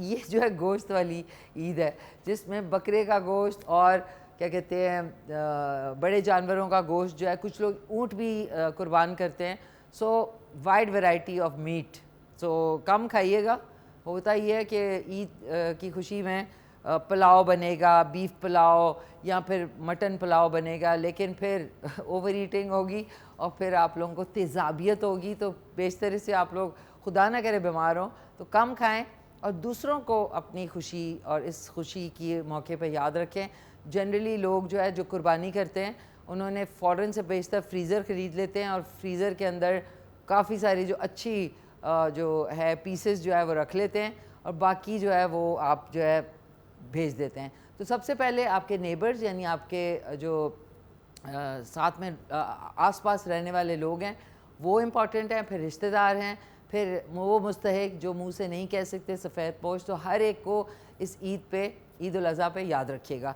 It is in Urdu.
یہ جو ہے گوشت والی عید ہے جس میں بکرے کا گوشت اور کیا کہتے ہیں بڑے جانوروں کا گوشت جو ہے، کچھ لوگ اونٹ بھی قربان کرتے ہیں. سو وائڈ ویرائٹی آف میٹ. سو کم کھائیے گا. ہوتا یہ ہے کہ عید کی خوشی میں پلاؤ بنے گا، بیف پلاؤ یا پھر مٹن پلاؤ بنے گا، لیکن پھر اوور ایٹنگ ہوگی اور پھر آپ لوگوں کو تیزابیت ہوگی. تو بیشتر سے آپ لوگ خدا نہ کرے بیمار ہوں تو کم کھائیں اور دوسروں کو اپنی خوشی اور اس خوشی کی موقع پہ یاد رکھیں. جنرلی لوگ جو ہے جو قربانی کرتے ہیں انہوں نے فوراً سے بیشتر فریزر خرید لیتے ہیں اور فریزر کے اندر کافی ساری جو اچھی جو ہے پیسز جو ہے وہ رکھ لیتے ہیں اور باقی جو ہے وہ آپ جو ہے بھیج دیتے ہیں. تو سب سے پہلے آپ کے نیبرز یعنی آپ کے جو ساتھ میں آس پاس رہنے والے لوگ ہیں وہ امپورٹنٹ ہیں، پھر رشتہ دار ہیں، پھر وہ مستحق جو منہ سے نہیں کہہ سکتے، سفید پوش. تو ہر ایک کو اس عید پہ، عید الاضحیٰ پہ یاد رکھیے گا.